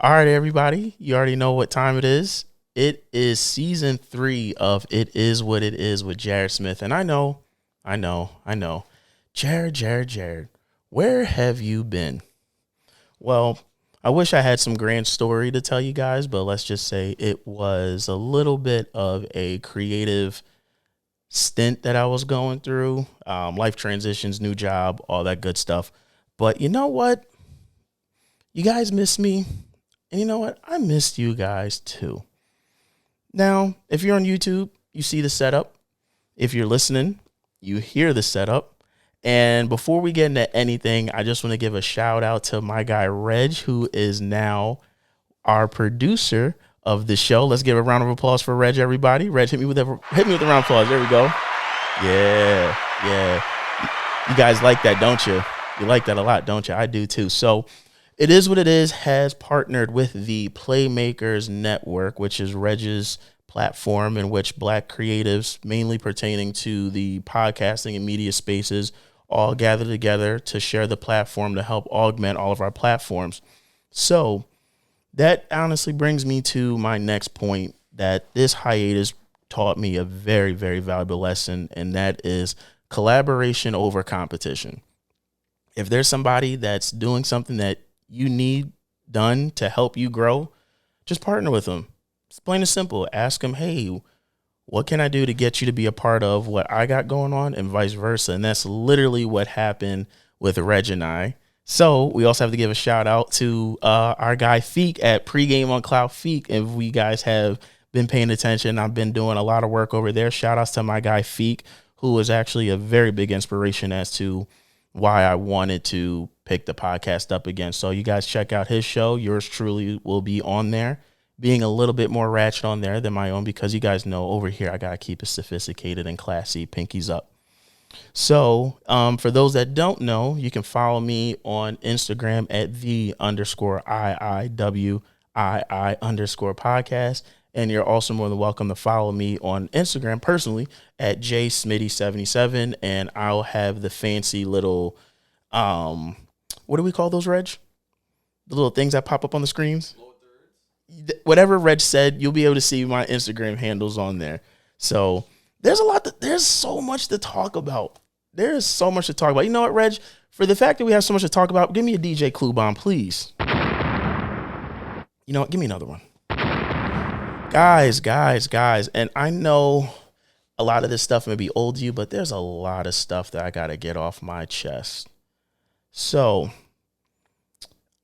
All right, everybody. You already know what time it is. It is season 3 of It Is What It Is with Jared Smith. And I know. Jared, where have you been? Well, I wish I had some grand story to tell you guys, but let's just say it was a little bit of a creative stint that I was going through. Life transitions, new job, all that good stuff. But you know what? You guys miss me. And you know what? I missed you guys too. Now, if you're on YouTube, you see the setup. If you're listening, you hear the setup. And before we get into anything, I just want to give a shout out to my guy, Reg, who is now our producer of the show. Let's give a round of applause for Reg, everybody. Reg, hit me with a round of applause. There we go. Yeah. You guys like that, don't you? You like that a lot, don't you? I do too. So It Is What It Is has partnered with the Playmakers Network, which is Reg's platform in which Black creatives, mainly pertaining to the podcasting and media spaces, all gather together to share the platform to help augment all of our platforms. So that honestly brings me to my next point, that this hiatus taught me a very, very valuable lesson, and that is collaboration over competition. If there's somebody that's doing something that you need done to help you grow, just partner with them. It's plain and simple. Ask them, hey, what can I do to get you to be a part of what I got going on, and vice versa. And that's literally what happened with Reg and I. So we also have to give a shout out to our guy Feek at Pregame on Cloud Feek. If we guys have been paying attention, I've been doing a lot of work over there. Shout outs to my guy Feek, who was actually a very big inspiration as to why I wanted to pick the podcast up again. So you guys check out his show. Yours truly will be on there, being a little bit more ratchet on there than my own, because you guys know over here I got to keep it sophisticated and classy, pinkies up. So for those that don't know, you can follow me on Instagram at _podcast. And you're also more than welcome to follow me on Instagram personally at jsmitty77. And I'll have the fancy little, what do we call those, Reg? The little things that pop up on the screens? Whatever Reg said, you'll be able to see my Instagram handles on there. So there's so much to talk about. There's so much to talk about. You know what, Reg? For the fact that we have so much to talk about, give me a DJ Clue bomb, please. You know what? Give me another one. Guys. And I know a lot of this stuff may be old to you, but there's a lot of stuff that I got to get off my chest. So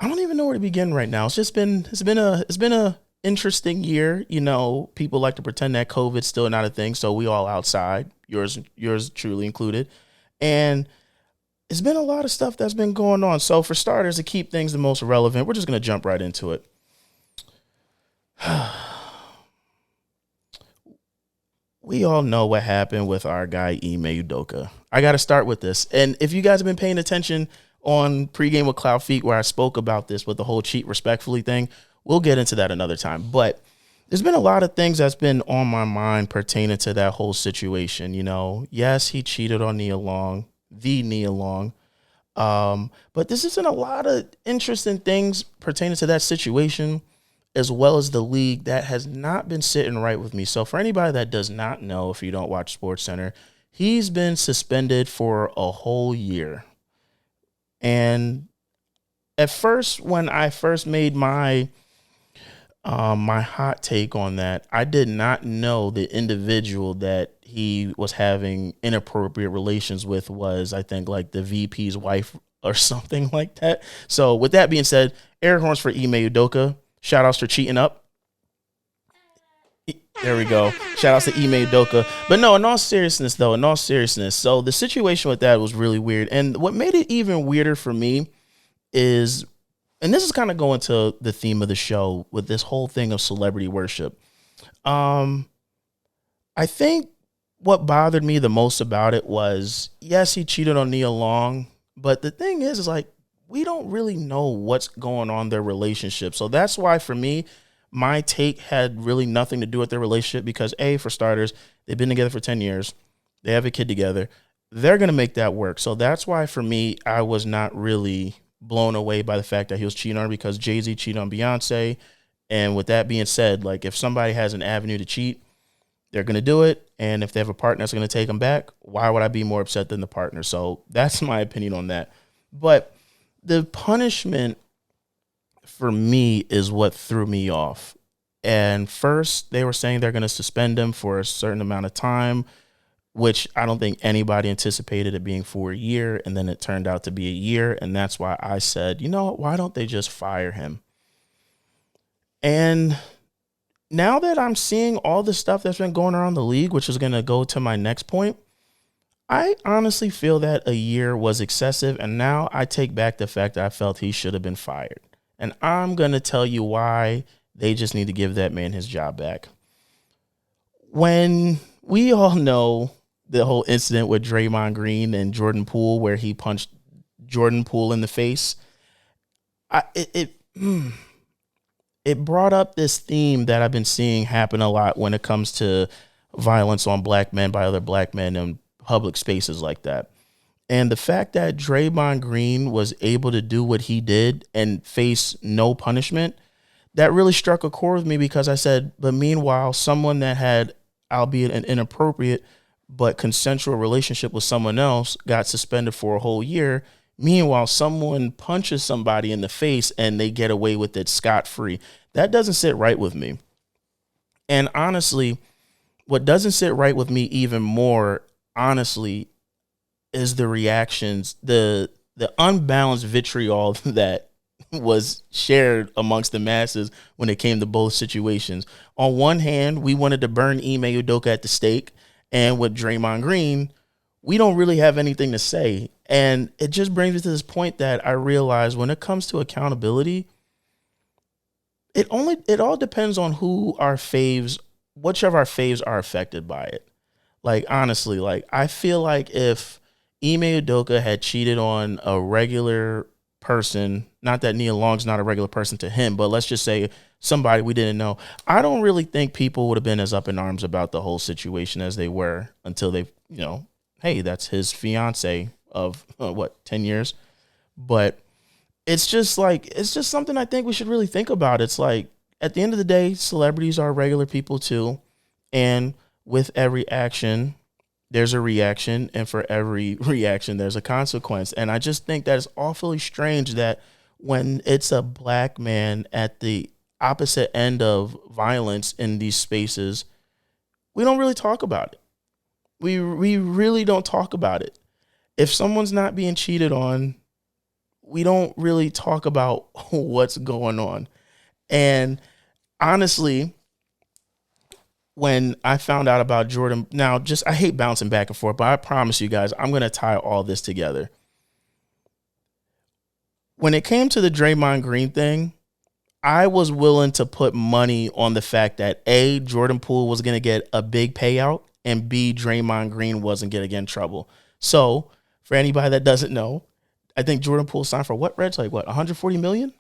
I don't even know where to begin right now. It's been a interesting year. You know, people like to pretend that COVID's still not a thing, so we all outside, yours truly included. And it's been a lot of stuff that's been going on. So for starters, to keep things the most relevant, we're just going to jump right into it. We all know what happened with our guy Ime Udoka. I got to start with this. And if you guys have been paying attention on Pregame with Cloud Feet, where I spoke about this with the whole cheat respectfully thing, we'll get into that another time. But there's been a lot of things that's been on my mind pertaining to that whole situation. You know, yes, he cheated on Nia Long. But this isn't a lot of interesting things pertaining to that situation, as well as the league, that has not been sitting right with me. So for anybody that does not know, if you don't watch SportsCenter, he's been suspended for a whole year. And at first, when I first made my hot take on that, I did not know the individual that he was having inappropriate relations with was, I think, like the VP's wife or something like that. So with that being said, air horns for Ime Udoka. Shout outs for cheating up. There we go. Shout outs to Ime Udoka. But no, in all seriousness, so the situation with that was really weird. And what made it even weirder for me is, and this is kind of going to the theme of the show with this whole thing of celebrity worship. I think what bothered me the most about it was, yes, he cheated on Nia Long, but the thing is like, we don't really know what's going on in their relationship. So that's why, for me, my take had really nothing to do with their relationship, because A, for starters, they've been together for 10 years. They have a kid together. They're going to make that work. So that's why, for me, I was not really blown away by the fact that he was cheating on her because Jay-Z cheated on Beyonce. And with that being said, like if somebody has an avenue to cheat, they're going to do it. And if they have a partner that's going to take them back, why would I be more upset than the partner? So that's my opinion on that. But the punishment for me is what threw me off. And first they were saying they're going to suspend him for a certain amount of time, which I don't think anybody anticipated it being for a year. And then it turned out to be a year. And that's why I said, you know what, why don't they just fire him? And now that I'm seeing all the stuff that's been going around the league, which is going to go to my next point, I honestly feel that a year was excessive. And now I take back the fact that I felt he should have been fired. And I'm going to tell you why they just need to give that man his job back. When we all know the whole incident with Draymond Green and Jordan Poole, where he punched Jordan Poole in the face, it brought up this theme that I've been seeing happen a lot when it comes to violence on black men by other black men in public spaces like that. And the fact that Draymond Green was able to do what he did and face no punishment, that really struck a chord with me because I said, but meanwhile, someone that had, albeit an inappropriate but consensual relationship with someone else got suspended for a whole year. Meanwhile, someone punches somebody in the face and they get away with it scot-free. That doesn't sit right with me. And honestly, what doesn't sit right with me even more, honestly, is the reactions, the unbalanced vitriol that was shared amongst the masses when it came to both situations. On one hand, we wanted to burn Ime Udoka at the stake, and with Draymond Green, we don't really have anything to say. And it just brings me to this point that I realize when it comes to accountability, it all depends on who our faves, which of our faves are affected by it. Like, honestly, like I feel like if Ime Udoka had cheated on a regular person, not that Nia Long's not a regular person to him, but let's just say somebody we didn't know, I don't really think people would have been as up in arms about the whole situation as they were until they, hey, that's his fiance of 10 years. But it's just something I think we should really think about. It's like, at the end of the day, celebrities are regular people too. And with every action, there's a reaction, and for every reaction, there's a consequence. And I just think that it's awfully strange that when it's a black man at the opposite end of violence in these spaces, we don't really talk about it. We really don't talk about it. If someone's not being cheated on, we don't really talk about what's going on. And honestly, when I found out about Jordan, I hate bouncing back and forth, but I promise you guys, I'm going to tie all this together. When it came to the Draymond Green thing, I was willing to put money on the fact that A, Jordan Poole was going to get a big payout, and B, Draymond Green wasn't going to get in trouble. So for anybody that doesn't know, I think Jordan Poole signed for what, Reg? Like what, 140 million?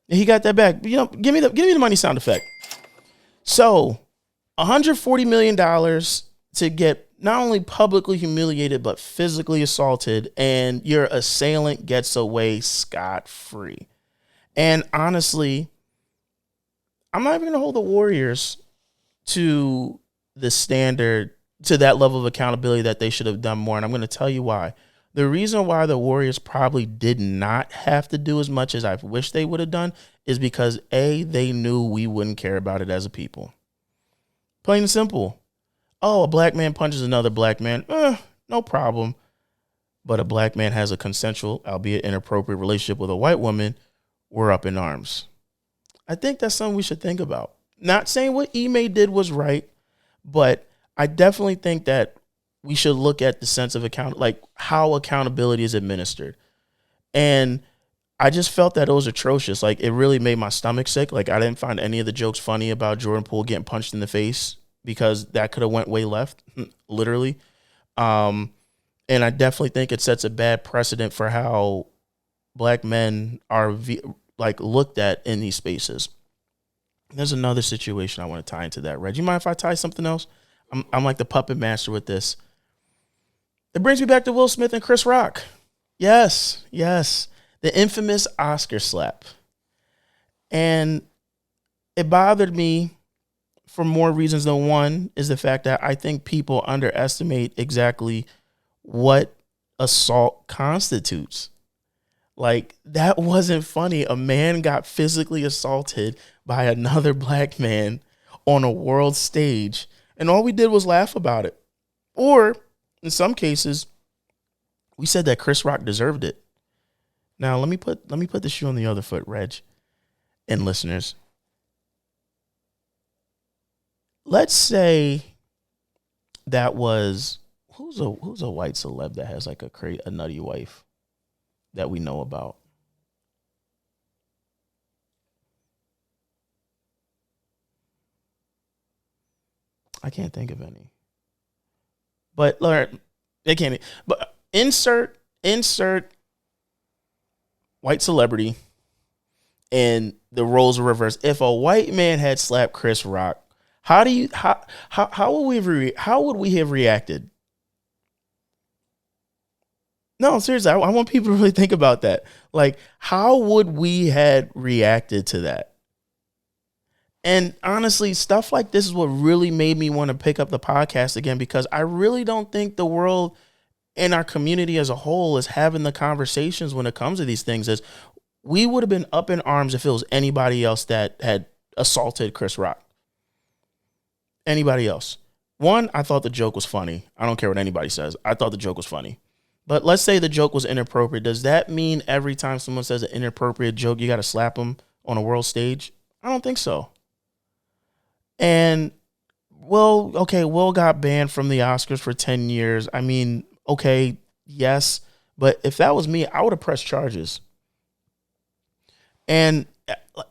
Yeah, he got that back. He got that back. Give me the money sound effect. So $140 million to get not only publicly humiliated, but physically assaulted, and your assailant gets away scot-free. And honestly, I'm not even going to hold the Warriors to the standard, to that level of accountability that they should have done more. And I'm going to tell you why. The reason why the Warriors probably did not have to do as much as I wish they would have done is because A, they knew we wouldn't care about it as a people. Plain and simple. Oh, a black man punches another black man. No problem. But a black man has a consensual, albeit inappropriate relationship with a white woman. We're up in arms. I think that's something we should think about. Not saying what Ime did was right, but I definitely think that we should look at the sense of how accountability is administered. And I just felt that it was atrocious. Like, it really made my stomach sick. Like, I didn't find any of the jokes funny about Jordan Poole getting punched in the face, because that could have went way left, literally. And I definitely think it sets a bad precedent for how black men are looked at in these spaces. There's another situation I want to tie into that, Reg. You mind if I tie something else? I'm like the puppet master with this. It brings me back to Will Smith and Chris Rock. Yes, yes. The infamous Oscar slap. And it bothered me for more reasons than one is the fact that I think people underestimate exactly what assault constitutes. Like, that wasn't funny. A man got physically assaulted by another black man on a world stage, and all we did was laugh about it. Or, in some cases, we said that Chris Rock deserved it. Now, let me put the shoe on the other foot, Reg, and listeners. Let's say that was who's a white celeb that has like a nutty wife that we know about. I can't think of any. But Lord, they can't. But insert white celebrity, and the roles are reversed. If a white man had slapped Chris Rock, how would we have reacted? No, seriously, I want people to really think about that. Like, how would we had reacted to that? And honestly, stuff like this is what really made me want to pick up the podcast again, because I really don't think the world and our community as a whole is having the conversations when it comes to these things. As we would have been up in arms if it was anybody else that had assaulted Chris Rock. Anybody else. One, I thought the joke was funny. I don't care what anybody says. I thought the joke was funny. But let's say the joke was inappropriate. Does that mean every time someone says an inappropriate joke, you got to slap them on a world stage? I don't think so. And Will got banned from the Oscars for 10 years. I mean, okay, yes. But if that was me, I would have pressed charges. And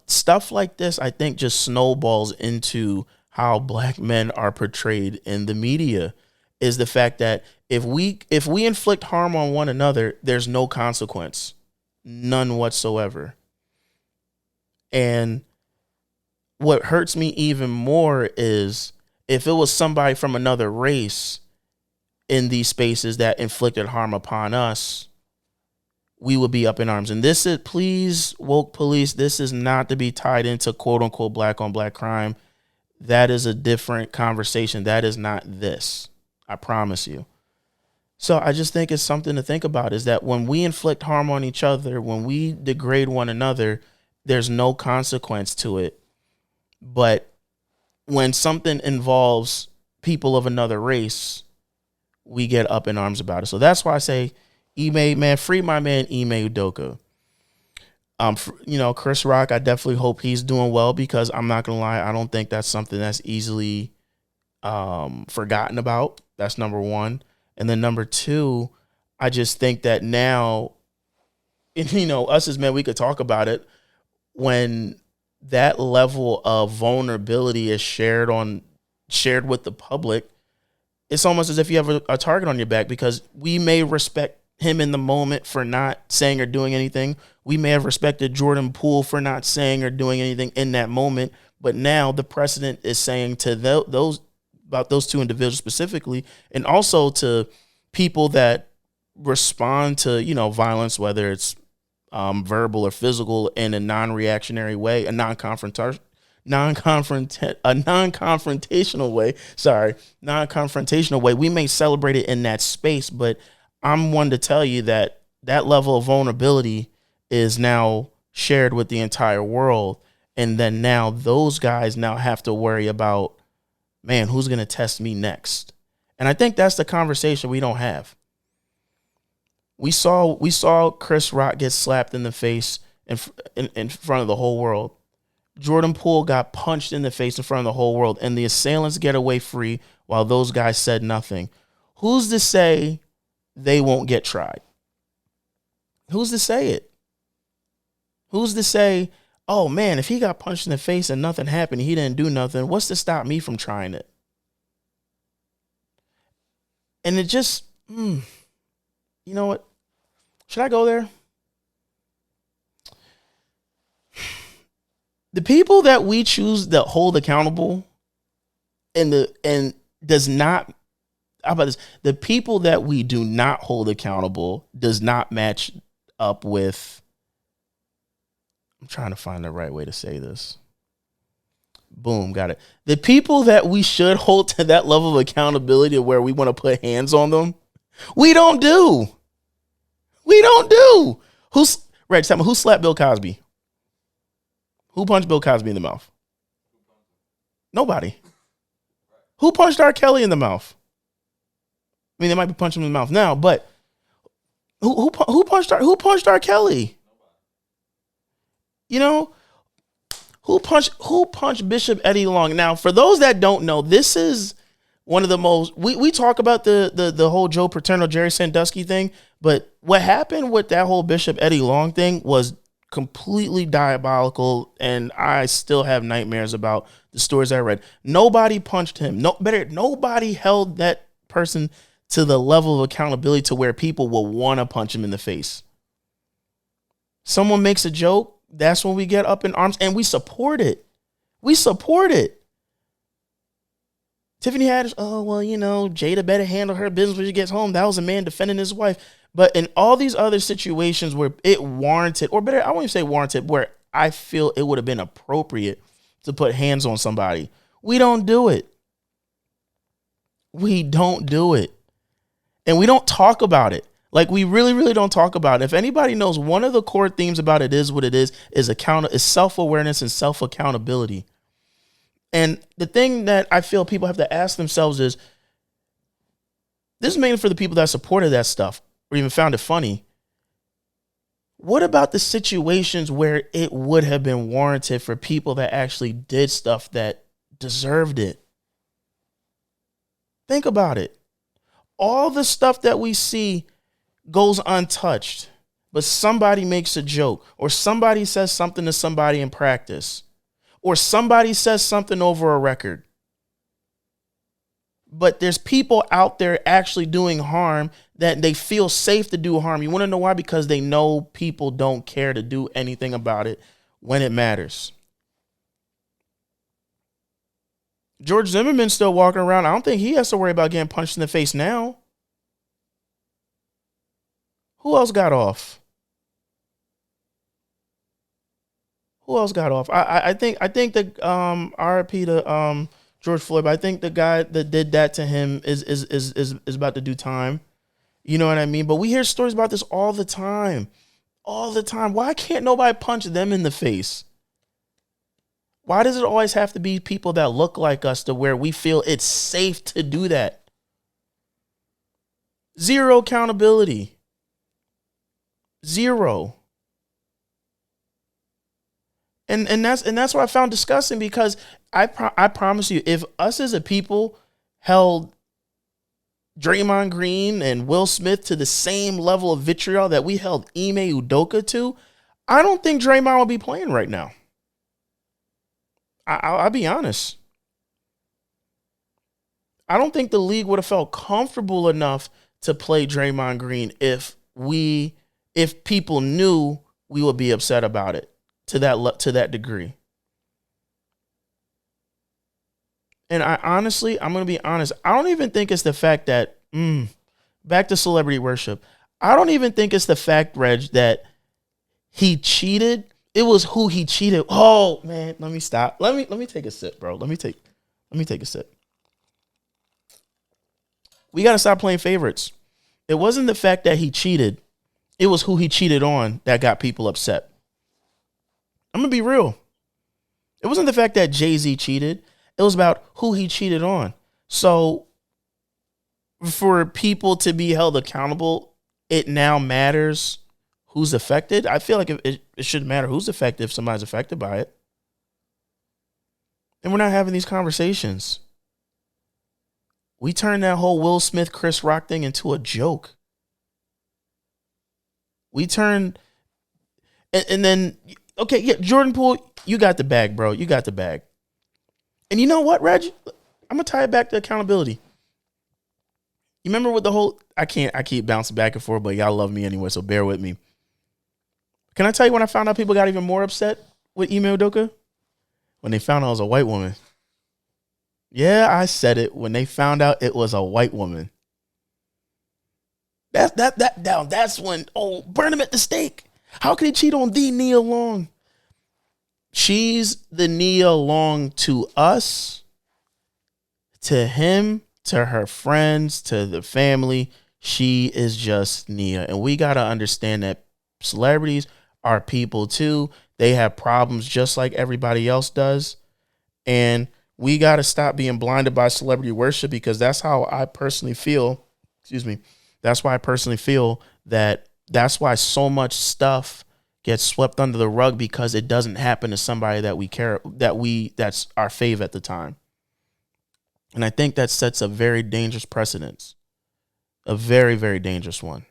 stuff like this, I think, just snowballs into how black men are portrayed in the media, is the fact that if we inflict harm on one another, there's no consequence. None whatsoever. And what hurts me even more is if it was somebody from another race in these spaces that inflicted harm upon us, we would be up in arms. And this is, please, woke police, this is not to be tied into quote unquote black on black crime. That is a different conversation. That is not this. I promise you. So I just think it's something to think about, is that when we inflict harm on each other, when we degrade one another, there's no consequence to it. But when something involves people of another race, we get up in arms about it. So that's why I say, Ime, man, free my man Ime Udoka. Chris Rock, I definitely hope he's doing well, because I'm not gonna lie, I don't think that's something that's easily forgotten about. That's number one. And then number two, I just think that now, us as men, we could talk about it when that level of vulnerability is shared with the public. It's almost as if you have a target on your back, because we may respect him in the moment for not saying or doing anything. We may have respected Jordan Poole for not saying or doing anything in that moment. But now the precedent is saying to those two individuals specifically, and also to people that respond to, violence, whether it's verbal or physical, in a non-reactionary way, a non-confrontational way. We may celebrate it in that space, but I'm one to tell you that level of vulnerability is now shared with the entire world. And then now those guys now have to worry about, man, who's going to test me next? And I think that's the conversation we don't have. We saw Chris Rock get slapped in the face in front of the whole world. Jordan Poole got punched in the face in front of the whole world, and the assailants get away free while those guys said nothing. Who's to say they won't get tried? Who's to say it? Who's to say, oh man, if he got punched in the face and nothing happened, he didn't do nothing, what's to stop me from trying it? And it just, you know what? Should I go there? The people that we choose to hold accountable and does not, how about this? The people that we do not hold accountable does not match up with. I'm trying to find the right way to say this. Boom, got it. The people that we should hold to that level of accountability where we want to put hands on them, we don't do. We don't do. Reg, tell me, who slapped Bill Cosby? Who punched Bill Cosby in the mouth? Nobody. Who punched R. Kelly in the mouth? I mean, they might be punching him in the mouth now, but who punched R. Kelly? You know, who punched Bishop Eddie Long? Now, for those that don't know, this is one of the most we talk about the whole Joe Paterno, Jerry Sandusky thing, but what happened with that whole Bishop Eddie Long thing was completely diabolical, and I still have nightmares about the stories I read. Nobody punched him. Nobody held that person to the level of accountability to where people will want to punch him in the face. Someone makes a joke, that's when we get up in arms, and we support it. We support it. Tiffany Haddish, oh, well, Jada better handle her business when she gets home. That was a man defending his wife. But in all these other situations where it warranted, or better, I won't even say warranted, where I feel it would have been appropriate to put hands on somebody, we don't do it. We don't do it. And we don't talk about it. Like, we really, really don't talk about it. If anybody knows, one of the core themes about It Is What It is self-awareness and self-accountability. And the thing that I feel people have to ask themselves is, this is mainly for the people that supported that stuff or even found it funny. What about the situations where it would have been warranted for people that actually did stuff that deserved it? Think about it. All the stuff that we see goes untouched, but somebody makes a joke, or somebody says something to somebody in practice, or somebody says something over a record. But there's people out there actually doing harm that they feel safe to do harm. You want to know why? Because they know people don't care to do anything about it when it matters. George Zimmerman's still walking around. I don't think he has to worry about getting punched in the face now. Who else got off? I think that RIP to George Floyd, but I think the guy that did that to him is about to do time. You know what I mean? But we hear stories about this all the time. All the time. Why can't nobody punch them in the face? Why does it always have to be people that look like us to where we feel it's safe to do that? Zero accountability. Zero. And that's what I found disgusting, because I promise you, if us as a people held Draymond Green and Will Smith to the same level of vitriol that we held Ime Udoka to, I don't think Draymond will be playing right now. I'll be honest. I don't think the league would have felt comfortable enough to play Draymond Green if people knew we would be upset about it to that degree. And I'm going to be honest, I don't even think it's the fact that, back to celebrity worship, I don't even think it's the fact, Reg, that he cheated. It was who he cheated. Oh, man, let me stop. Let me take a sip, bro. Let me take a sip. We got to stop playing favorites. It wasn't the fact that he cheated. It was who he cheated on that got people upset. I'm going to be real. It wasn't the fact that Jay-Z cheated. It was about who he cheated on. So for people to be held accountable, it now matters who's affected. I feel like it shouldn't matter who's affected if somebody's affected by it. And we're not having these conversations. We turned that whole Will Smith, Chris Rock thing into a joke. We turned, and then, okay, yeah, Jordan Poole, you got the bag, bro. You got the bag. And you know what, Reg? I'm going to tie it back to accountability. You remember with the whole, I keep bouncing back and forth, but y'all love me anyway, so bear with me. Can I tell you when I found out people got even more upset with Ime Udoka? When they found out it was a white woman. Yeah, I said it. When they found out it was a white woman. That's when burn him at the stake. How can he cheat on the Nia Long? She's the Nia Long to us, to him, to her friends, to the family. She is just Nia. And we got to understand that celebrities are people too. They have problems just like everybody else does. And we got to stop being blinded by celebrity worship, because that's how I personally feel. Excuse me. That's why I personally feel that's why so much stuff gets swept under the rug, because it doesn't happen to somebody that we care, that's our fave at the time. And I think that sets a very dangerous precedence, a very, very dangerous one.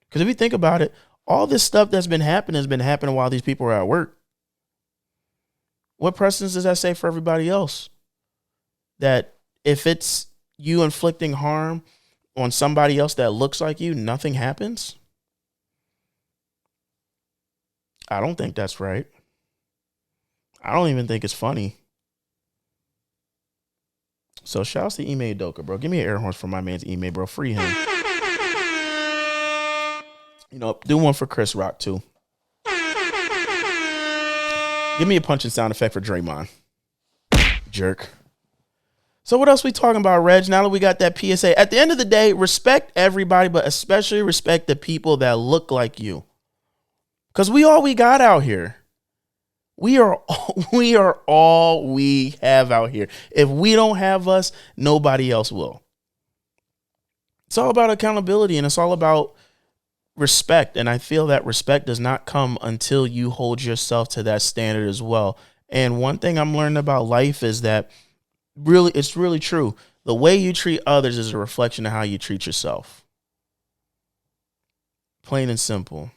Because if you think about it, all this stuff that's been happening has been happening while these people are at work. What precedence does that say for everybody else? That if it's you inflicting harm on somebody else that looks like you, nothing happens? I don't think that's right. I don't even think it's funny. So shout out to Ime Udoka, bro. Give me an air horns for my man's Ime, bro. Free him. You know, do one for Chris Rock too. Give me a punching sound effect for Draymond. Jerk. So what else we talking about, Reg? Now that we got that PSA. At the end of the day, respect everybody, but especially respect the people that look like you. Because we all we got out here. We are all we have out here. If we don't have us, nobody else will. It's all about accountability, and it's all about respect. And I feel that respect does not come until you hold yourself to that standard as well. And one thing I'm learning about life is that it's really true. The way you treat others is a reflection of how you treat yourself. Plain and simple.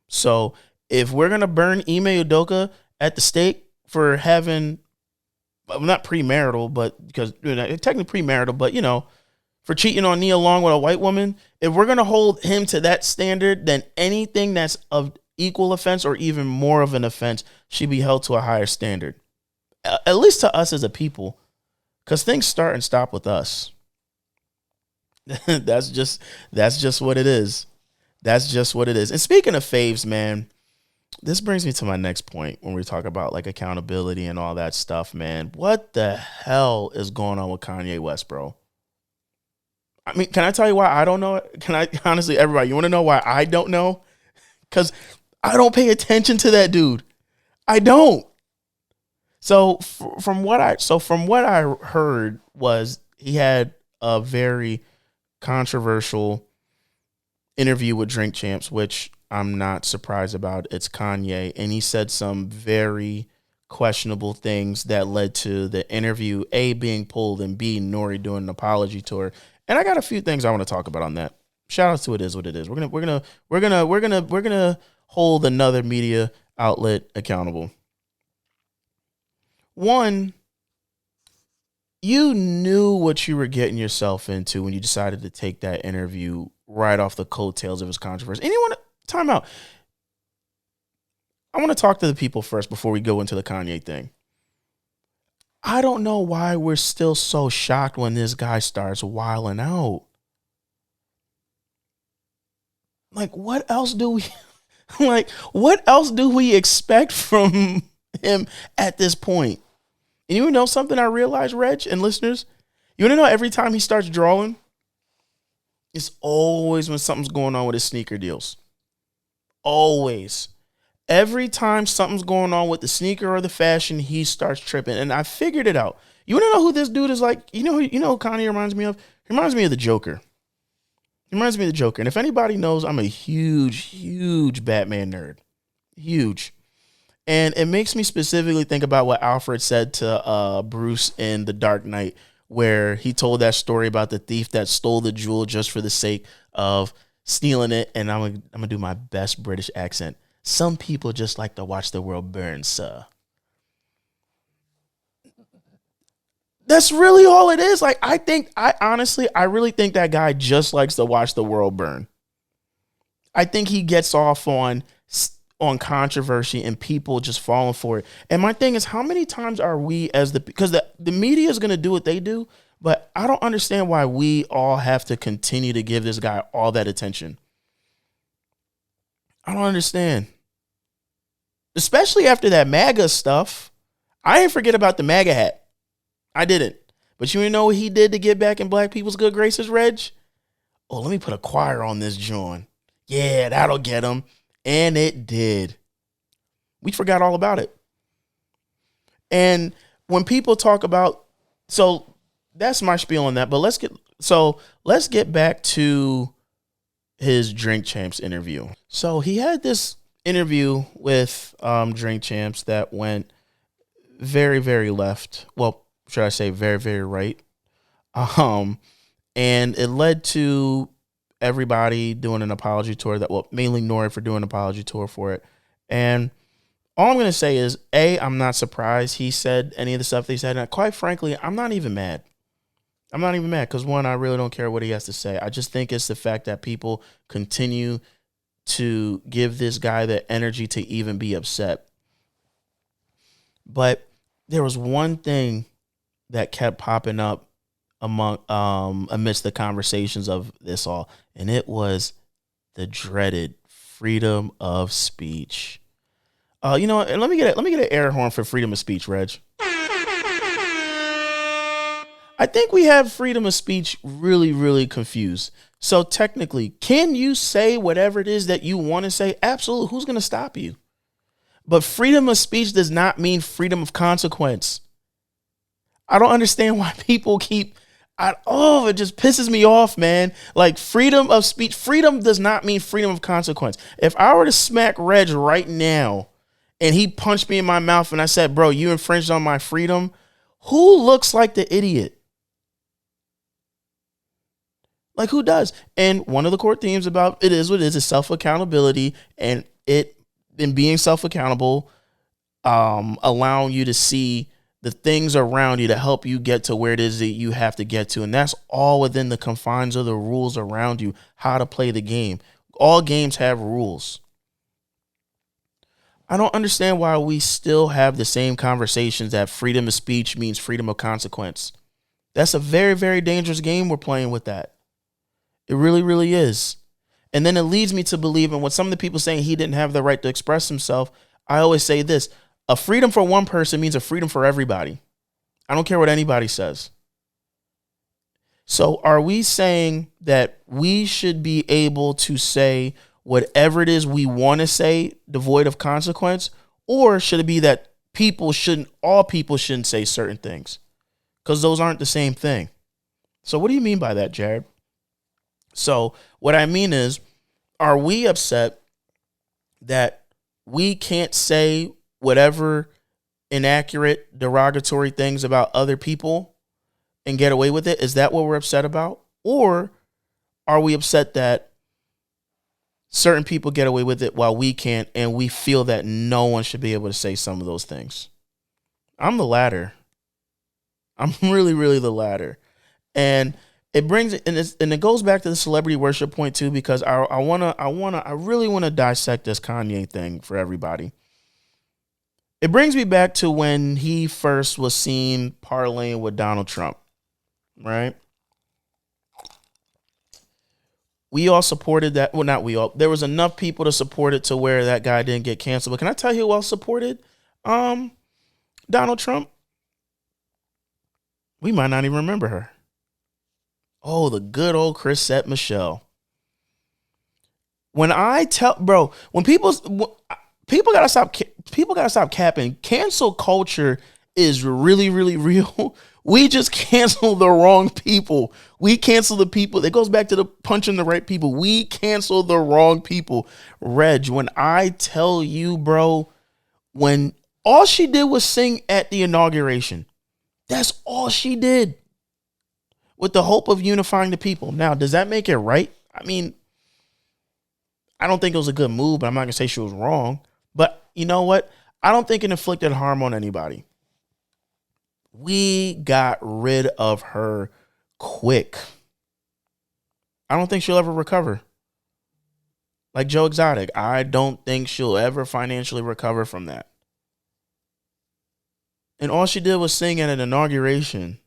So if we're going to burn Ime Udoka at the stake for having, not premarital, but because technically premarital, but for cheating on Nia Long with a white woman, if we're going to hold him to that standard, then anything that's of equal offense or even more of an offense should be held to a higher standard. At least to us as a people, because things start and stop with us. That's just what it is. That's just what it is. And speaking of faves, man, this brings me to my next point when we talk about like accountability and all that stuff, man. What the hell is going on with Kanye West, bro? I mean, can I tell you why I don't know it? Can I, honestly, everybody, you want to know why I don't know? Because I don't pay attention to that dude. I don't. So from what I heard was he had a very controversial interview with Drink Champs, which I'm not surprised about. It's Kanye, and he said some very questionable things that led to the interview A being pulled and B Nori doing an apology tour. And I got a few things I want to talk about on that. Shout out to It Is What It Is. We're gonna hold another media outlet accountable. One, you knew what you were getting yourself into when you decided to take that interview right off the coattails of his controversy. And you want to time out. I want to talk to the people first before we go into the Kanye thing. I don't know why we're still so shocked when this guy starts wilding out. Like, what else do we expect from him at this point? And you know something I realized, Reg and listeners? You want to know every time he starts drawing, it's always when something's going on with his sneaker deals. Always. Every time something's going on with the sneaker or the fashion, he starts tripping. And I figured it out. You want to know who this dude is like? You know who Kanye reminds me of? He reminds me of the Joker. And if anybody knows, I'm a huge, huge Batman nerd. Huge. And it makes me specifically think about what Alfred said to Bruce in The Dark Knight, where he told that story about the thief that stole the jewel just for the sake of stealing it. And I'm gonna do my best British accent. Some people just like to watch the world burn, sir. That's really all it is. Like, I really think that guy just likes to watch the world burn. I think he gets off on controversy and people just falling for it. And my thing is, how many times are we because the media is going to do what they do, But I don't understand why we all have to continue to give this guy all that attention. I don't understand. Especially after that MAGA stuff. I didn't forget about the MAGA hat. I didn't. But you know what he did to get back in black people's good graces, Reg? Oh, let me put a choir on this joint. Yeah, that'll get him. And it did. We forgot all about it. And when people talk about, so that's my spiel on that. But let's get back to his Drink Champs interview. So he had this interview with Drink Champs that went very, very left. Well, should I say very, very right? And it led to everybody doing an apology tour mainly Nori for doing an apology tour for it. And all I'm going to say is, I'm not surprised he said any of the stuff that he said. And quite frankly, I'm not even mad. I'm not even mad because, one, I really don't care what he has to say. I just think it's the fact that people continue to give this guy the energy to even be upset. But there was one thing that kept popping up amidst the conversations of this all, and it was the dreaded freedom of speech. You know what? Let me get an air horn for freedom of speech, Reg. I think we have freedom of speech really, really confused. So technically, can you say whatever it is that you want to say? Absolutely. Who's going to stop you? But freedom of speech does not mean freedom of consequence. I don't understand why people it just pisses me off, man. Like, freedom of speech, freedom does not mean freedom of consequence. If I were to smack Reg right now and he punched me in my mouth and I said, bro, you infringed on my freedom, who looks like the idiot? Like, who does? And one of the core themes about it is what it is self-accountability, and in being self-accountable, allowing you to see the things around you to help you get to where it is that you have to get to. And that's all within the confines of the rules around you, how to play the game. All games have rules. I don't understand why we still have the same conversations that freedom of speech means freedom of consequence. That's a very, very dangerous game we're playing with that. It really, really is. And then it leads me to believe in what some of the people saying he didn't have the right to express himself. I always say this: a freedom for one person means a freedom for everybody. I don't care what anybody says. So are we saying that we should be able to say whatever it is we want to say, devoid of consequence? Or should it be that all people shouldn't say certain things? Because those aren't the same thing. So what do you mean by that, Jared? So what I mean is, are we upset that we can't say whatever inaccurate, derogatory things about other people and get away with it? Is that what we're upset about? Or are we upset that certain people get away with it while we can't, and we feel that no one should be able to say some of those things? I'm the latter. I'm really, really the latter. And it brings it, and it goes back to the celebrity worship point too, because I really want to dissect this Kanye thing for everybody. It brings me back to when he first was seen parlaying with Donald Trump, right? We all supported that. Well, not we all. There was enough people to support it to where that guy didn't get canceled. But can I tell you who else supported Donald Trump? We might not even remember her. Oh, the good old Chrisette Michele. When people gotta stop capping. Cancel culture is really, really real. We just cancel the wrong people. We cancel the people. It goes back to the punching the right people. We cancel the wrong people. Reg, when I tell you, bro, when all she did was sing at the inauguration, that's all she did, with the hope of unifying the people. Now, does that make it right? I mean, I don't think it was a good move, but I'm not going to say she was wrong. But you know what? I don't think it inflicted harm on anybody. We got rid of her quick. I don't think she'll ever recover. Like Joe Exotic, I don't think she'll ever financially recover from that. And all she did was sing at an inauguration.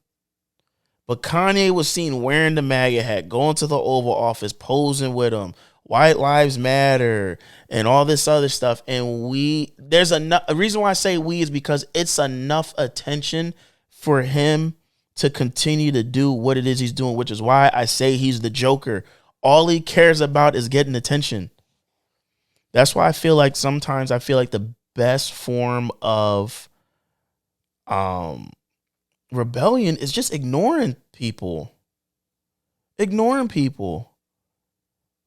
But Kanye was seen wearing the MAGA hat, going to the Oval Office, posing with him, White Lives Matter, and all this other stuff. And there's enough. A reason why I say we is because it's enough attention for him to continue to do what it is he's doing, which is why I say he's the Joker. All he cares about is getting attention. That's why I feel like sometimes the best form of rebellion is just ignoring people.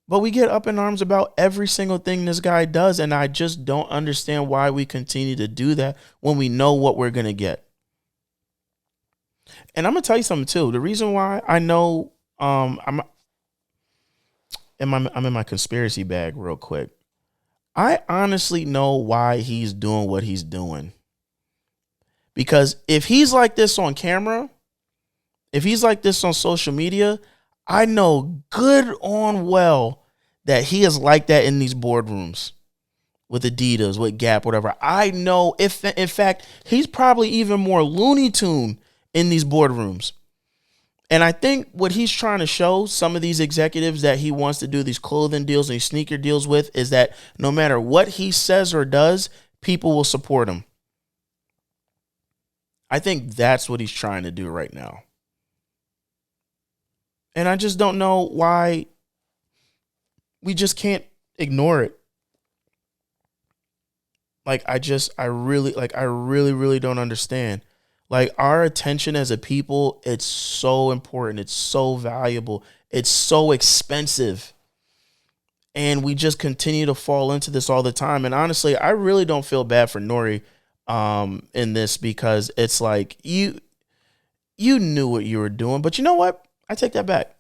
But we get up in arms about every single thing this guy does, and I just don't understand why we continue to do that when we know what we're going to get. And I'm going to tell you something too. The reason why I know I'm in my conspiracy bag real quick. I honestly know why he's doing what he's doing. Because if he's like this on camera, if he's like this on social media, I know good on well that he is like that in these boardrooms with Adidas, with Gap, whatever. I know, if in fact, he's probably even more Looney Tune in these boardrooms. And I think what he's trying to show some of these executives that he wants to do these clothing deals and these sneaker deals with is that no matter what he says or does, people will support him. I think that's what he's trying to do right now. And I just don't know why we just can't ignore it. I really don't understand. Like, our attention as a people, it's so important. It's so valuable. It's so expensive. And we just continue to fall into this all the time. And honestly, I really don't feel bad for Nori in this, because it's like you knew what you were doing. But you know what? I take that back.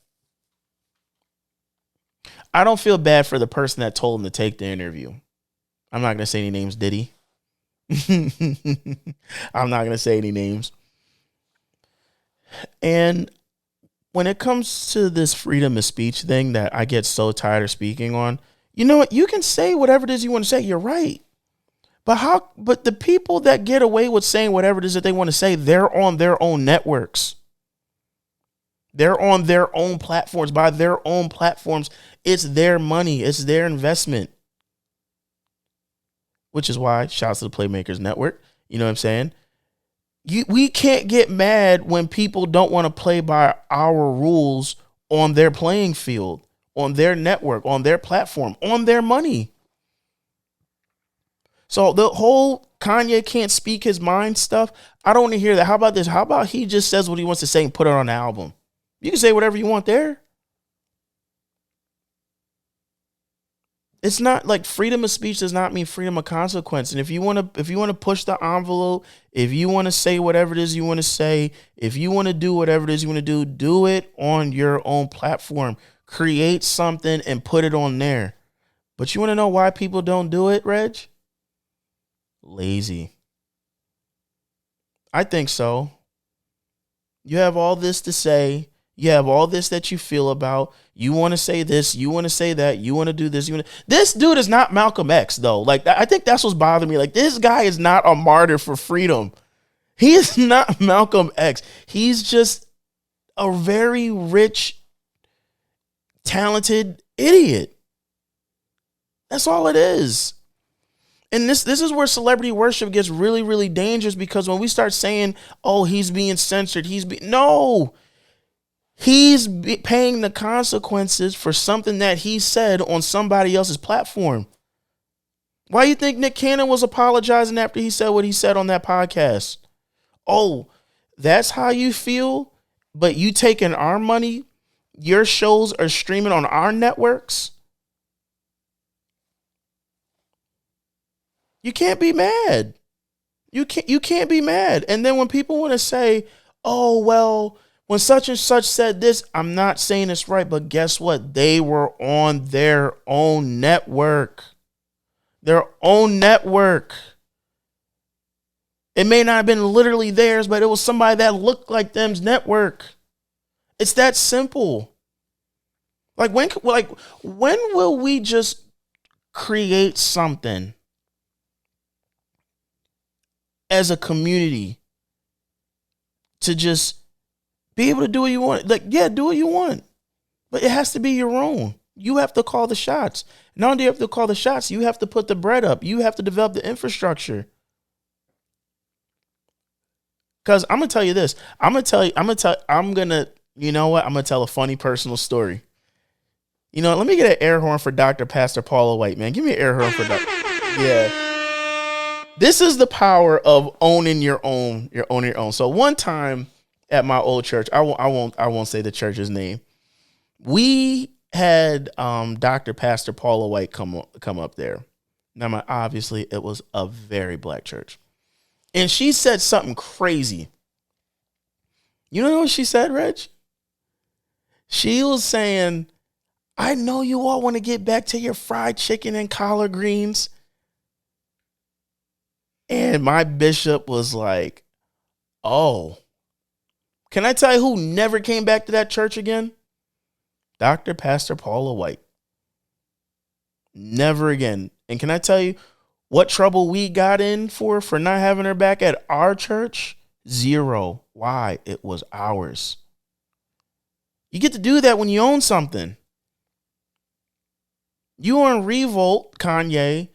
I don't feel bad for the person that told him to take the interview. I'm not going to say any names, did he? I'm not going to say any names. And when it comes to this freedom of speech thing that I get so tired of speaking on, you know what? You can say whatever it is you want to say. You're right. But the people that get away with saying whatever it is that they want to say, they're on their own networks. They're on their own platforms. By their own platforms, it's their money. It's their investment. Which is why, shouts to the Playmakers Network. You know what I'm saying? We can't get mad when people don't want to play by our rules on their playing field, on their network, on their platform, on their money. So the whole Kanye can't speak his mind stuff, I don't want to hear that. How about this? How about he just says what he wants to say and put it on the album? You can say whatever you want there. It's not like freedom of speech does not mean freedom of consequence. And if you want to push the envelope, if you want to say whatever it is you want to say, if you want to do whatever it is you want to do it on your own platform. Create something and put it on there. But you want to know why people don't do it, Reg? Lazy. I think so. You have all this to say. You have all this that you feel about. You want to say this. You want to say that. You want to do this. This dude is not Malcolm X, though. Like, I think that's what's bothering me. Like, this guy is not a martyr for freedom. He is not Malcolm X. He's just a very rich, talented idiot. That's all it is. And this is where celebrity worship gets really, really dangerous, because when we start saying, oh, he's being censored, he's paying the consequences for something that he said on somebody else's platform. Why do you think Nick Cannon was apologizing after he said what he said on that podcast? Oh, that's how you feel? But you taking our money? Your shows are streaming on our networks? You can't be mad. You can't be mad. And then when people want to say, oh, well, when such and such said this, I'm not saying it's right, but guess what? They were on their own network. Their own network. It may not have been literally theirs, but it was somebody that looked like them's network. It's that simple. Like when will we just create something as a community to just Be able to do what you want. Like, yeah, do what you want. But it has to be your own. You have to call the shots. Not only do you have to call the shots, you have to put the bread up. You have to develop the infrastructure. Because I'm gonna tell you this. You know what? I'm gonna tell a funny personal story. You know, let me get an air horn for Dr. Pastor Paula White, man. Give me an air horn for Dr. Yeah. This is the power of owning your own. So one time at my old church, I won't say the church's name. We had Dr. Pastor Paula White come up there. Now, obviously, it was a very black church. And she said something crazy. You know what she said, Reg? She was saying, I know you all want to get back to your fried chicken and collard greens. And my bishop was like, oh. Can I tell you who never came back to that church again? Dr. Pastor Paula White. Never again. And can I tell you what trouble we got in for not having her back at our church? 0. Why? It was ours. You get to do that when you own something. You are in revolt, Kanye.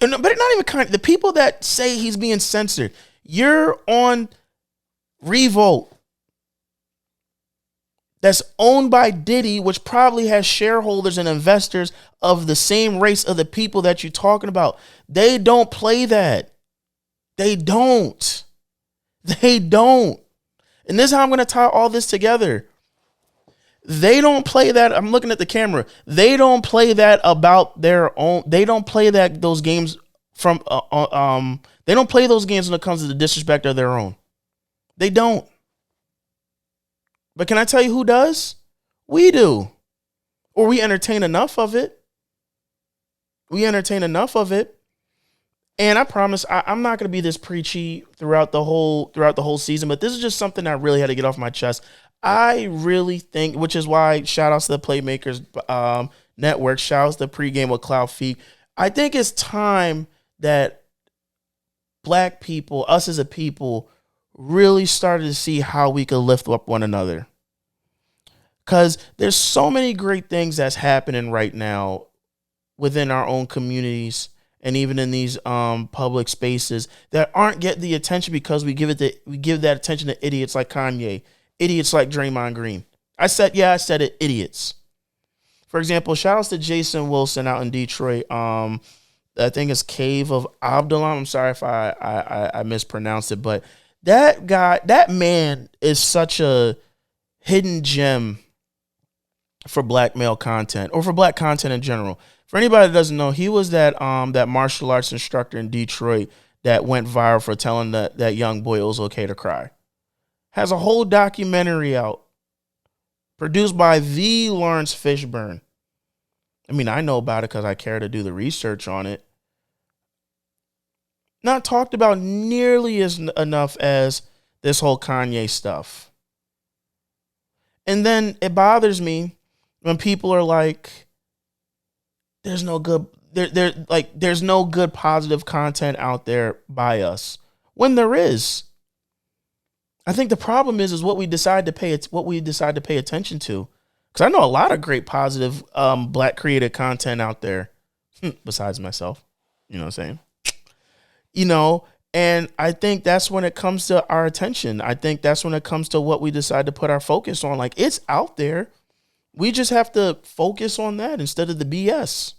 But not even Kanye. The people that say he's being censored. You're on revolt. That's owned by Diddy, which probably has shareholders and investors of the same race of the people that you're talking about. They don't play that. They don't. And this is how I'm going to tie all this together. They don't play that. I'm looking at the camera. They don't play that about their own. They don't play those games from, they don't play those games when it comes to the disrespect of their own. They don't. But can I tell you who does? We do. Or we entertain enough of it. And I promise I'm not going to be this preachy throughout the whole season, but this is just something I really had to get off my chest. I really think, which is why shout outs to the Playmakers network, shout outs to Pregame with Cloud Feet. I think it's time that black people, us as a people, really started to see how we could lift up one another. Because there's so many great things that's happening right now within our own communities and even in these public spaces that aren't getting the attention because we give that attention to idiots like Kanye, idiots like Draymond Green. I said it, idiots. For example, shout outs to Jason Wilson out in Detroit. I think it's Cave of Abdullah. I'm sorry if I mispronounced it, but that man is such a hidden gem for black male content or for black content in general. For anybody that doesn't know, he was that martial arts instructor in Detroit that went viral for telling that young boy it was okay to cry. Has a whole documentary out produced by the Lawrence Fishburne. I mean, I know about it because I care to do the research on it. Not talked about nearly as enough as this whole Kanye stuff. And then it bothers me when people are like, there's no good positive content out there by us. When there is. I think the problem is what we decide to pay attention to. Because I know a lot of great positive black creative content out there. Besides myself. You know what I'm saying? You know, and I think that's when it comes to our attention. I think that's when it comes to what we decide to put our focus on. Like, it's out there. We just have to focus on that instead of the BS.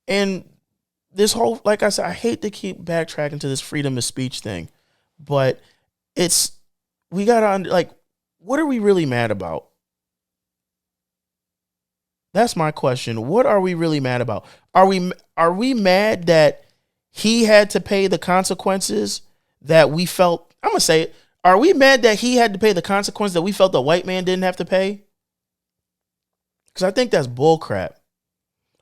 And this whole, like I said, I hate to keep backtracking to this freedom of speech thing, but we gotta what are we really mad about? That's my question. What are we really mad about? Are we mad that he had to pay the consequences that we felt? I'm gonna say it. Are we mad that he had to pay the consequences that we felt the white man didn't have to pay? Because I think that's bullcrap.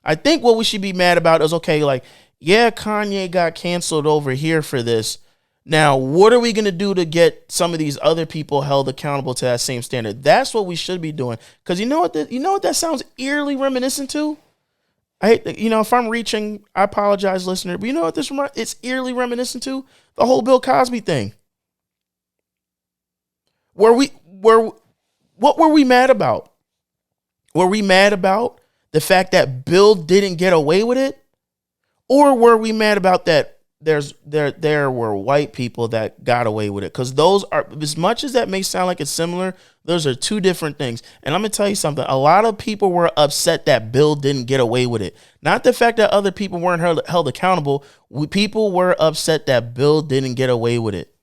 I think what we should be mad about is, okay, like, yeah, Kanye got canceled over here for this. Now, what are we going to do to get some of these other people held accountable to that same standard? That's what we should be doing. Because you know what that sounds eerily reminiscent to? If I'm reaching, I apologize, listener. But you know what it's eerily reminiscent to? The whole Bill Cosby thing. were what were we mad about? Were we mad about the fact that Bill didn't get away with it? Or were we mad about that there were white people that got away with it? Because those are, as much as that may sound like it's similar, those are two different things. And I'm going to tell you something. A lot of people were upset that Bill didn't get away with it. Not the fact that other people weren't held accountable. People were upset that Bill didn't get away with it.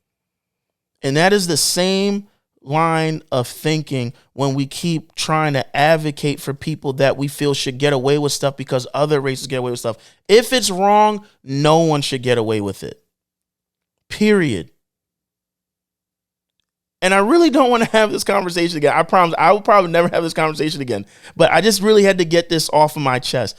And that is the same line of thinking when we keep trying to advocate for people that we feel should get away with stuff because other races get away with stuff. If it's wrong, no one should get away with it. Period. And I really don't want to have this conversation again. I promise I will probably never have this conversation again. But I just really had to get this off of my chest.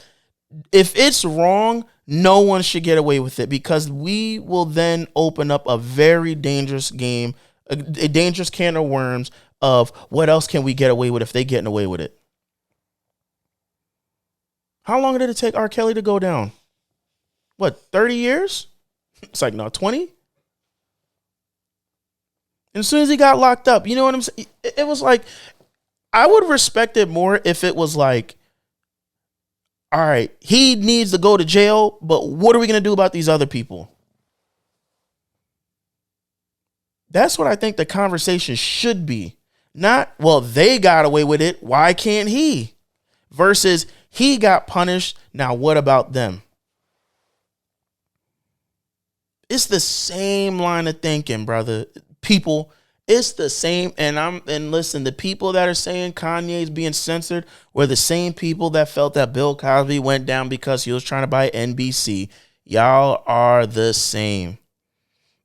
If it's wrong, no one should get away with it, because we will then open up a very dangerous game, a dangerous can of worms of what else can we get away with if they getting away with it. How long did it take R. Kelly to go down? What, 30 years? It's like, no, 20? And as soon as he got locked up, you know what I'm saying? It was like, I would respect it more if it was like, all right, he needs to go to jail, but what are we going to do about these other people? That's what I think the conversation should be. Not, well, they got away with it, why can't he? Versus, he got punished, now what about them? It's the same line of thinking, brother. People, it's the same. And listen, the people that are saying Kanye's being censored were the same people that felt that Bill Cosby went down because he was trying to buy NBC. Y'all are the same.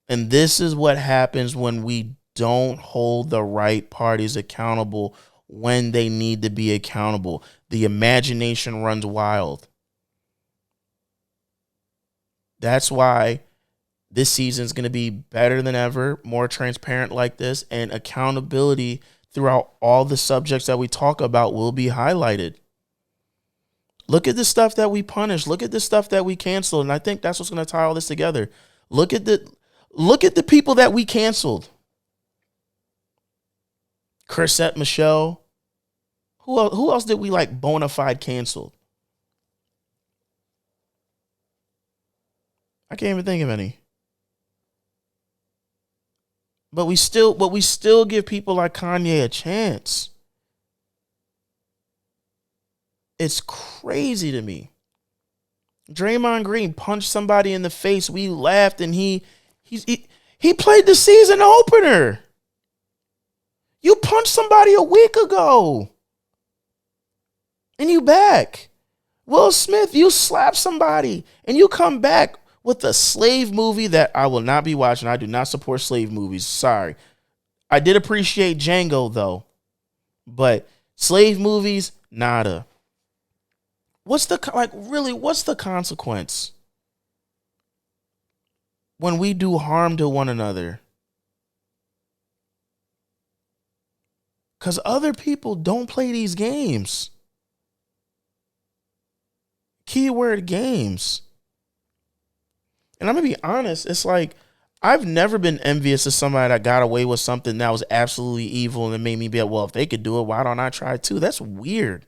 And this is what happens when we don't hold the right parties accountable when they need to be accountable. The imagination runs wild. That's why this season is going to be better than ever, more transparent like this, and accountability throughout all the subjects that we talk about will be highlighted. Look at the stuff that we punish. Look at the stuff that we canceled. And I think that's what's going to tie all this together. Look at the people that we canceled. Chrisette Michelle. Who else did we like bona fide canceled? I can't even think of any. But we still give people like Kanye a chance. It's crazy to me. Draymond Green punched somebody in the face. We laughed, and he played the season opener. You punched somebody a week ago, and you back. Will Smith, you slapped somebody, and you come back with a slave movie that I will not be watching. I do not support slave movies. Sorry. I did appreciate Django, though. But slave movies, nada. What's the consequence when we do harm to one another? Because other people don't play these games. Keyword games. And I'm going to be honest, it's like, I've never been envious of somebody that got away with something that was absolutely evil and it made me be like, well, if they could do it, why don't I try too? That's weird.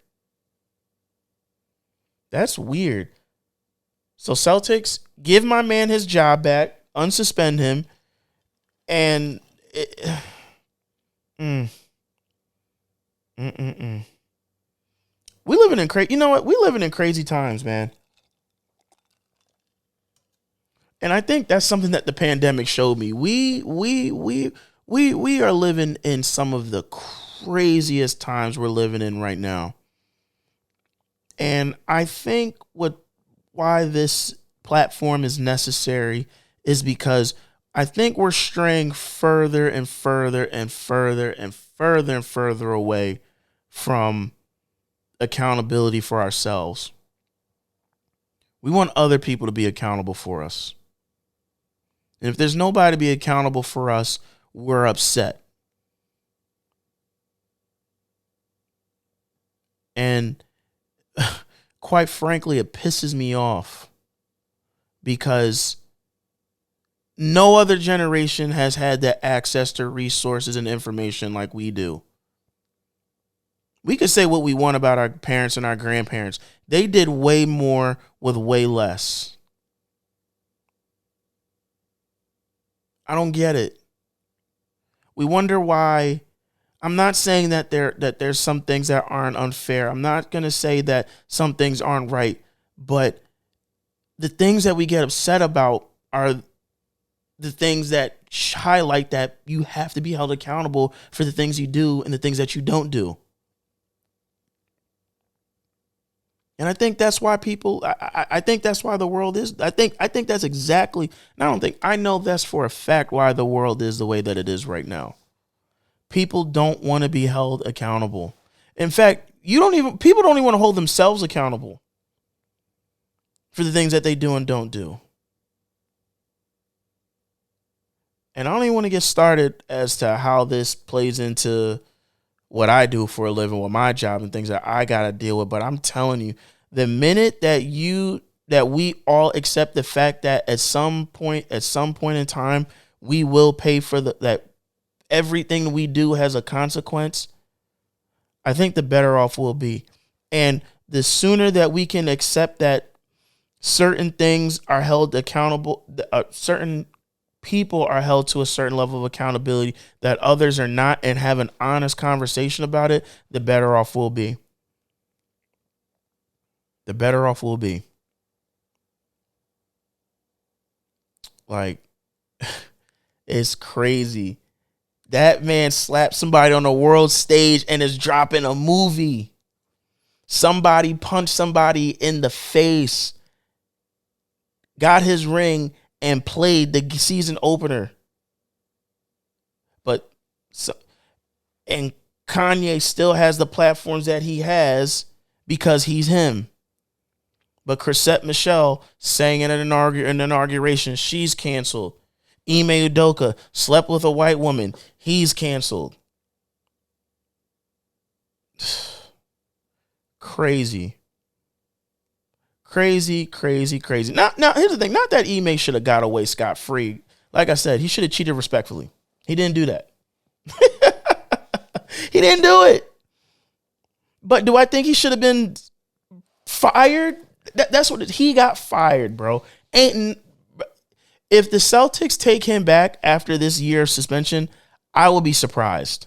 That's weird. So Celtics, give my man his job back, unsuspend him, and we living in crazy. You know what? We living in crazy times, man. And I think that's something that the pandemic showed me. We are living in some of the craziest times we're living in right now. And I think why this platform is necessary is because I think we're straying further and further and further and further and further away from accountability for ourselves. We want other people to be accountable for us. And if there's nobody to be accountable for us, we're upset. And quite frankly, it pisses me off because No other generation has had that access to resources and information like we do. We could say what we want about our parents and our grandparents. They did way more with way less. I don't get it. We wonder why. I'm not saying that there's some things that aren't unfair. I'm not going to say that some things aren't right, but the things that we get upset about are the things that highlight that you have to be held accountable for the things you do and the things that you don't do. And I think that's why I think that's why the world is. I think that's exactly. I know that's for a fact why the world is the way that it is right now. People don't want to be held accountable. In fact, people don't even want to hold themselves accountable for the things that they do and don't do. And I don't even want to get started as to how this plays into what I do for a living with my job and things that I got to deal with. But I'm telling you, the minute that we all accept the fact that at some point in time, we will pay for that everything we do has a consequence, I think the better off we'll be. And the sooner that we can accept that certain things are held accountable, certain people are held to a certain level of accountability that others are not, and have an honest conversation about it, the better off we'll be. The better off we'll be. Like, it's crazy. That man slapped somebody on the world stage and is dropping a movie. Somebody punched somebody in the face, got his ring, and played the season opener. And Kanye still has the platforms that he has because he's him. But Chrisette Michele sang in an inauguration, she's canceled. Ime Udoka slept with a white woman, he's canceled. Crazy. Crazy. Now, here's the thing. Not that Ime should have got away scot-free. Like I said, he should have cheated respectfully. He didn't do that. He didn't do it. But do I think he should have been fired? That's what he got fired, bro. If the Celtics take him back after this year of suspension, I will be surprised.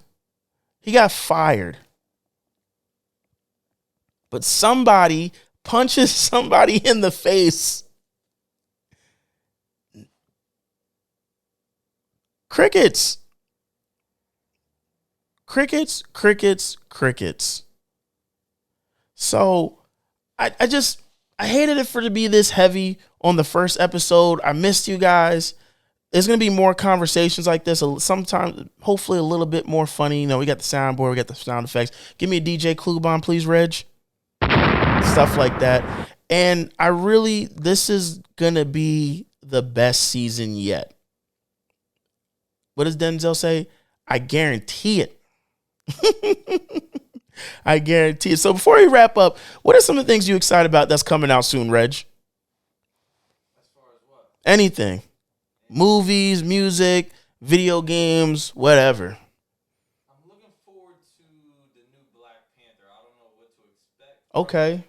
He got fired. But somebody punches somebody in the face. Crickets. So I hated it for it to be this heavy on the first episode. I missed you guys. There's going to be more conversations like this. Sometimes, hopefully a little bit more funny. You know, we got the soundboard, we got the sound effects. Give me a DJ Klubon, please, Reg. Stuff like that. And this is going to be the best season yet. What does Denzel say? I guarantee it. I guarantee it. So before we wrap up, what are some of the things you excited about that's coming out soon, Reg? As far as what? Anything. Movies, music, video games, whatever. I'm looking forward to the new Black Panther. I don't know what to expect. Okay.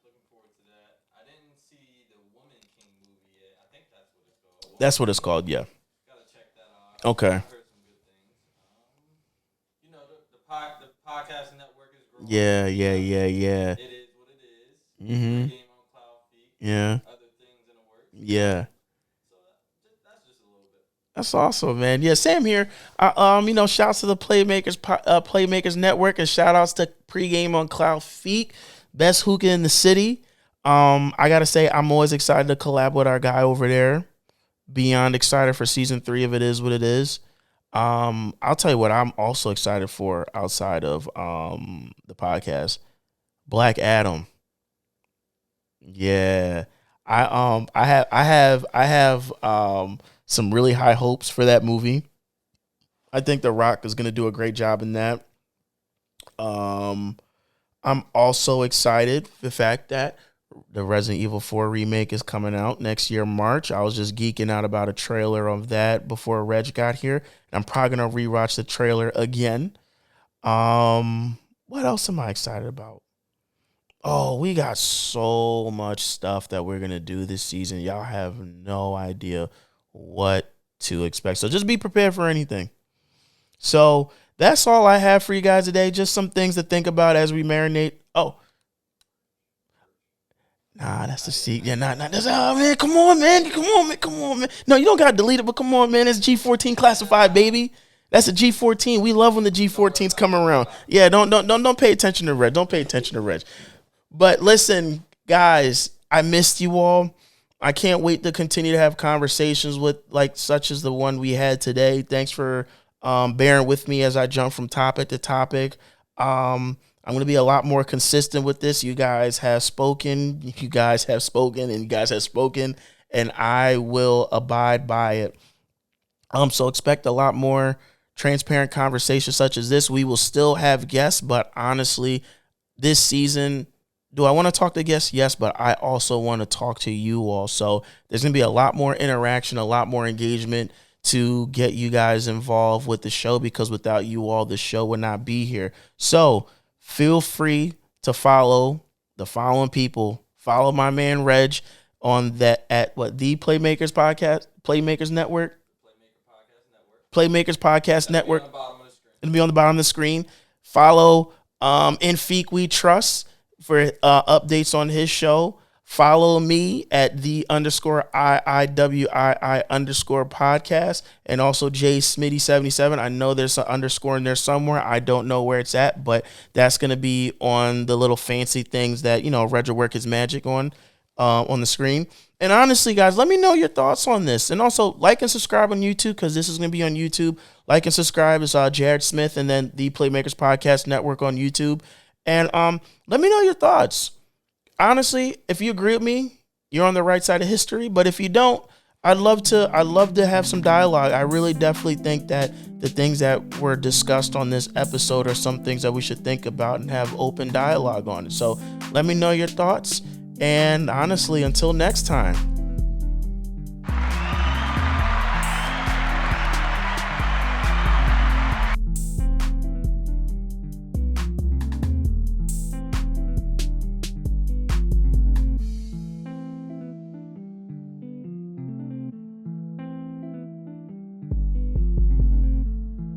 Looking forward to that. I didn't see the Woman King movie yet. I think that's what it's called. That's what it's called, yeah. Gotta check that out. Okay. I heard some good things. You know, the podcast network is growing. Yeah. It is what it is. Mm-hmm. Game on Cloud Feet. Yeah. Other things in the works. Yeah. So that's just a little bit. That's awesome, man. Yeah, same here. Shouts to the Playmakers Network, and shout outs to Pregame on Cloud Feet, best hookah in the city. I gotta say, I'm always excited to collab with our guy over there. Beyond excited for season 3 of It Is What It Is. I'll tell you what I'm also excited for outside of the podcast. Black Adam. Yeah. I have some really high hopes for that movie. I think The Rock is going to do a great job in that. I'm also excited the fact that The Resident Evil 4 remake is coming out next year, March. I was just geeking out about a trailer of that before Reg got here. I'm probably gonna rewatch the trailer again. What else am I excited about? Oh, we got so much stuff that we're gonna do this season. Y'all have no idea what to expect. So just be prepared for anything. So that's all I have for you guys today. Just some things to think about as we marinate. Oh, nah, that's the seat. Yeah, nah. That's, oh, man, come on, man. No, you don't got to delete it, but come on, man. It's G14 classified, baby. That's a G14. We love when the G14s come around. Yeah, don't pay attention to Reg. Don't pay attention to Reg. But listen, guys, I missed you all. I can't wait to continue to have conversations with like such as the one we had today. Thanks for bearing with me as I jump from topic to topic. I'm going to be a lot more consistent with this. You guys have spoken, and I will abide by it. So expect a lot more transparent conversations such as this. We will still have guests, but honestly, this season, do I want to talk to guests? Yes, but I also want to talk to you all. So there's going to be a lot more interaction, a lot more engagement to get you guys involved with the show, because without you all, the show would not be here. So feel free to follow the following people. Follow my man Reg on that at the Playmakers Podcast, Playmakers Network. Playmakers Podcast Network. It'll be on the bottom of the screen. Follow In Feek We Trust for updates on his show. Follow me at _IIWII_podcast, and also J Smitty 77. I know there's an underscore in there somewhere. I don't know where it's at, but that's going to be on the little fancy things that, Reg will work his magic on the screen. And honestly, guys, let me know your thoughts on this. And also like and subscribe on YouTube, because this is going to be on YouTube. Like and subscribe is Jared Smith, and then the Playmakers Podcast Network on YouTube. And let me know your thoughts. Honestly, if you agree with me, you're on the right side of history. But if you don't, I'd love to have some dialogue. I really definitely think that the things that were discussed on this episode are some things that we should think about and have open dialogue on it. So let me know your thoughts. And honestly, until next time.